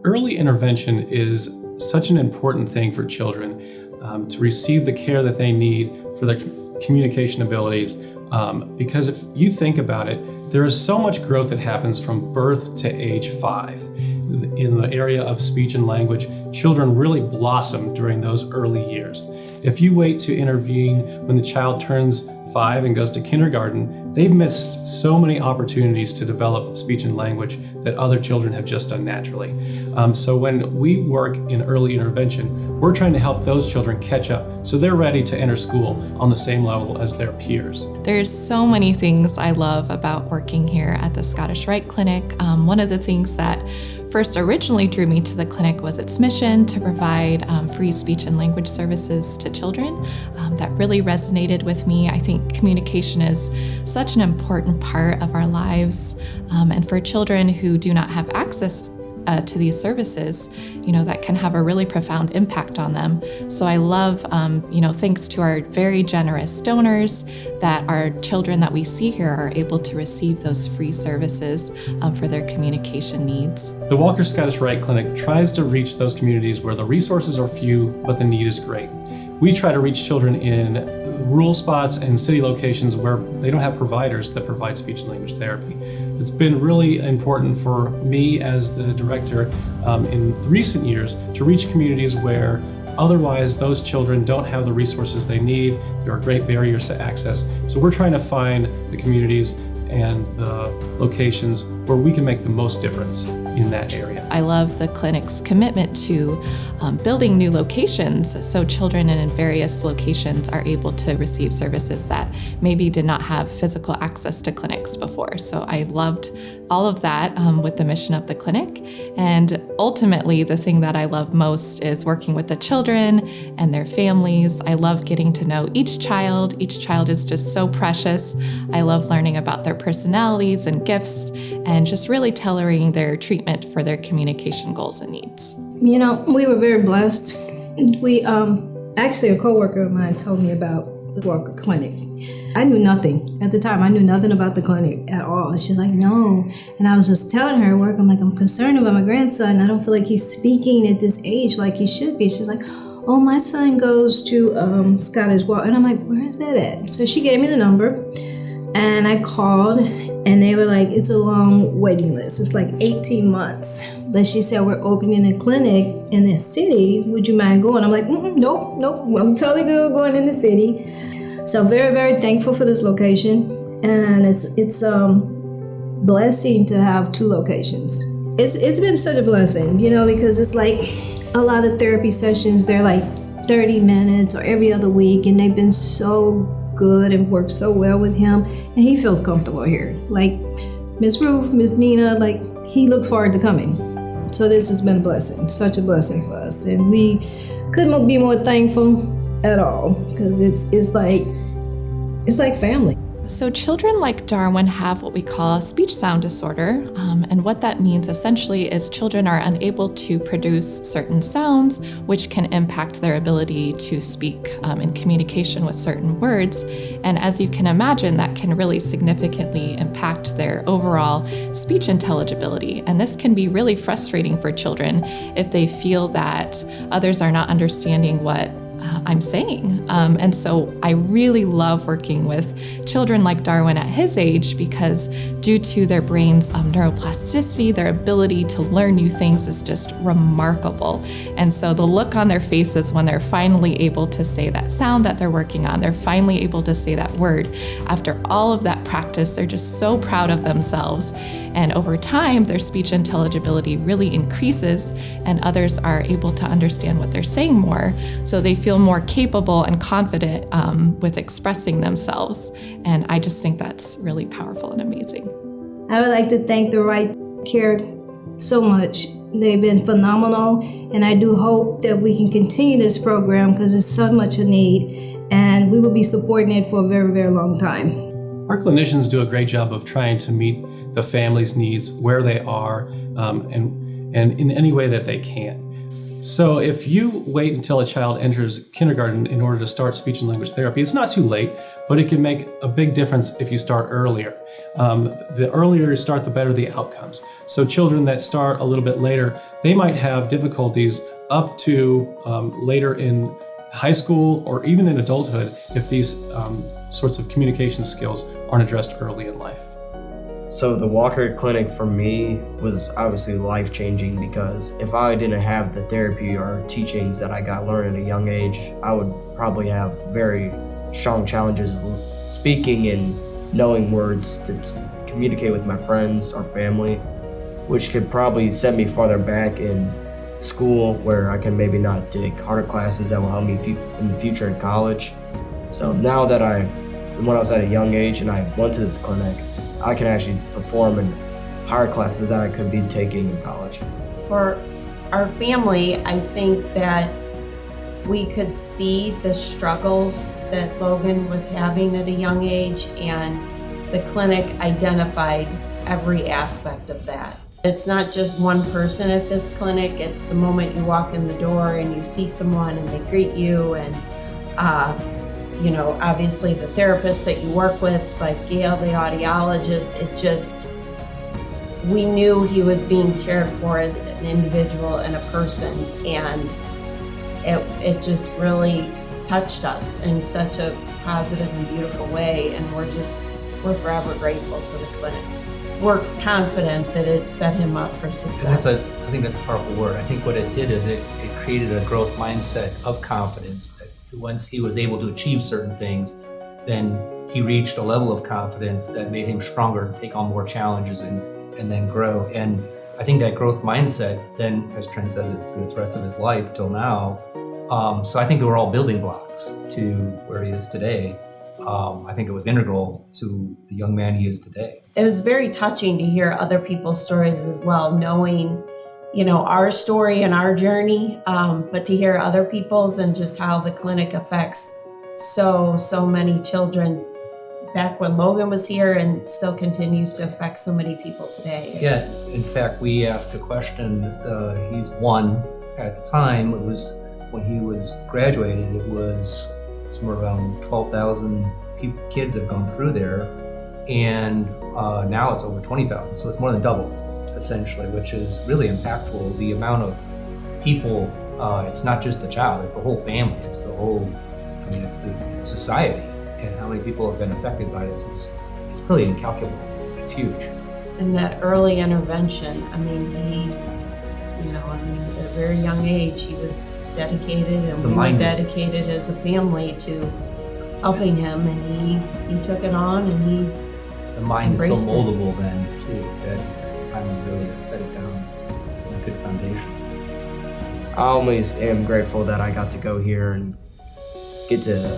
Early intervention is such an important thing for children to receive the care that they need for their communication abilities. Because if you think about it, there is so much growth that happens from birth to age 5. In the area of speech and language, children really blossom during those early years. If you wait to intervene when the child turns 5 and goes to kindergarten, they've missed so many opportunities to develop speech and language that other children have just done naturally. So when we work in early intervention, we're trying to help those children catch up so they're ready to enter school on the same level as their peers. There's so many things I love about working here at the Scottish Rite Clinic. One of the things that first originally drew me to the clinic was its mission to provide free speech and language services to children. That really resonated with me. I think communication is such an important part of our lives, and for children who do not have access to these services, that can have a really profound impact on them. So I love, thanks to our very generous donors, that our children that we see here are able to receive those free services for their communication needs. The Walker Scottish Rite Clinic tries to reach those communities where the resources are few, but the need is great. We try to reach children in rural spots and city locations where they don't have providers that provide speech and language therapy. It's been really important for me as the director in recent years to reach communities where otherwise those children don't have the resources they need. There are great barriers to access. So we're trying to find the communities and the locations where we can make the most difference in that area. I love the clinic's commitment to building new locations so children in various locations are able to receive services that maybe did not have physical access to clinics before. So I loved all of that with the mission of the clinic. And ultimately, the thing that I love most is working with the children and their families. I love getting to know each child. Each child is just so precious. I love learning about their personalities and gifts and just really tailoring their treatment for their communication goals and needs. We were very blessed. We actually, a coworker of mine told me about the Walker Clinic. I knew nothing. At the time, I knew nothing about the clinic at all. And she's like, no. And I was just telling her at work, I'm concerned about my grandson. I don't feel like he's speaking at this age like he should be. She's like, oh, my son goes to Scottish Walker. And I'm like, where is that at? So she gave me the number. And I called, and they were like, it's a long waiting list. It's like 18 months. But she said, we're opening a clinic in this city. Would you mind going? I'm like, nope. I'm totally good going in the city. So very, very thankful for this location. And it's blessing to have 2 locations. It's been such a blessing, because it's like a lot of therapy sessions, they're like 30 minutes or every other week. And they've been so good and worked so well with him. And he feels comfortable here. Like Miss Ruth, Miss Nina, he looks forward to coming. So this has been a blessing, such a blessing for us. And we couldn't be more thankful at all, because it's like family. So children like Darwin have what we call a speech sound disorder. And what that means essentially is children are unable to produce certain sounds, which can impact their ability to speak in communication with certain words. And as you can imagine, that can really significantly impact their overall speech intelligibility. And this can be really frustrating for children if they feel that others are not understanding what I'm saying. And so I really love working with children like Darwin at his age, because due to their brain's neuroplasticity, their ability to learn new things is just remarkable. And so the look on their faces when they're finally able to say that sound that they're working on, they're finally able to say that word. After all of that practice, they're just so proud of themselves. And over time, their speech intelligibility really increases, and others are able to understand what they're saying more. So they feel more capable and confident with expressing themselves. And I just think that's really powerful and amazing. I would like to thank the Rite Care so much. They've been phenomenal, and I do hope that we can continue this program because it's so much a need, and we will be supporting it for a very, very long time. Our clinicians do a great job of trying to meet the family's needs where they are and in any way that they can. So if you wait until a child enters kindergarten in order to start speech and language therapy, it's not too late, but it can make a big difference if you start earlier. The earlier you start, the better the outcomes. So children that start a little bit later, they might have difficulties up to later in high school or even in adulthood if these sorts of communication skills aren't addressed early in life. So the Walker Clinic for me was obviously life-changing, because if I didn't have the therapy or teachings that I got learned at a young age, I would probably have very strong challenges speaking and knowing words to communicate with my friends or family, which could probably set me farther back in school, where I can maybe not take harder classes that will help me in the future in college. So now that when I was at a young age and I went to this clinic, I can actually perform in higher classes that I could be taking in college. For our family, I think that we could see the struggles that Logan was having at a young age, and the clinic identified every aspect of that. It's not just one person at this clinic, it's the moment you walk in the door and you see someone and they greet you, and obviously the therapist that you work with, but Gail, the audiologist, we knew he was being cared for as an individual and a person, and it just really touched us in such a positive and beautiful way, and we're forever grateful to the clinic. We're confident that it set him up for success. I think that's a powerful word. I think what it did is it created a growth mindset of confidence. That once he was able to achieve certain things, then he reached a level of confidence that made him stronger to take on more challenges and then grow. And I think that growth mindset then has transcended through the rest of his life till now. So I think they were all building blocks to where he is today. I think it was integral to the young man he is today. It was very touching to hear other people's stories as well, knowing, our story and our journey, but to hear other people's and just how the clinic affects so many children back when Logan was here, and still continues to affect so many people today. Yeah, in fact, we asked a question. He's one at the time. It was when he was graduated. It was somewhere around 12,000 kids have gone through there, and now it's over 20,000. So it's more than double, essentially, which is really impactful. The amount of people, it's not just the child, it's the whole family, it's the whole, it's society, and how many people have been affected by this it's really incalculable. It's huge. And that early intervention, at a very young age, he was dedicated, and we were dedicated as a family to helping him, and he took it on, and the mind is so embraced moldable then too, that it's time to really set it down on a good foundation. I always am grateful that I got to go here and get to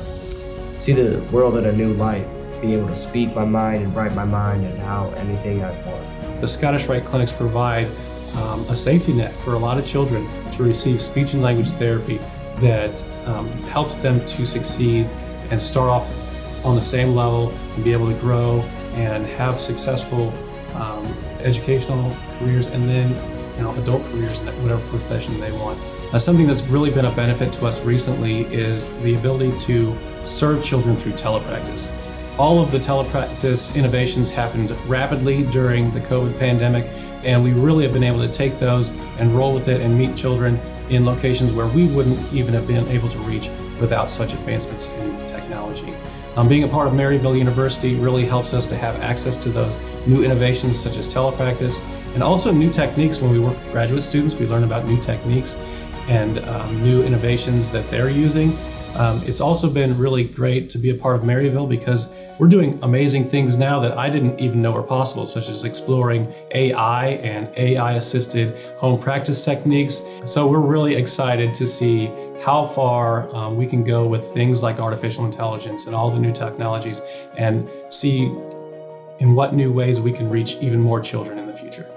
see the world in a new light, be able to speak my mind and write my mind and how anything I want. The Scottish Rite Clinics provide a safety net for a lot of children to receive speech and language therapy that helps them to succeed and start off on the same level and be able to grow and have successful educational careers, and then adult careers in whatever profession they want. Something that's really been a benefit to us recently is the ability to serve children through telepractice. All of the telepractice innovations happened rapidly during the COVID pandemic, and we really have been able to take those and roll with it and meet children in locations where we wouldn't even have been able to reach without such advancements in technology. Being a part of Maryville University really helps us to have access to those new innovations such as telepractice, and also new techniques. When we work with graduate students, we learn about new techniques and new innovations that they're using. It's also been really great to be a part of Maryville, because we're doing amazing things now that I didn't even know were possible, such as exploring AI and AI-assisted home practice techniques. So we're really excited to see how far we can go with things like artificial intelligence and all the new technologies, and see in what new ways we can reach even more children in the future.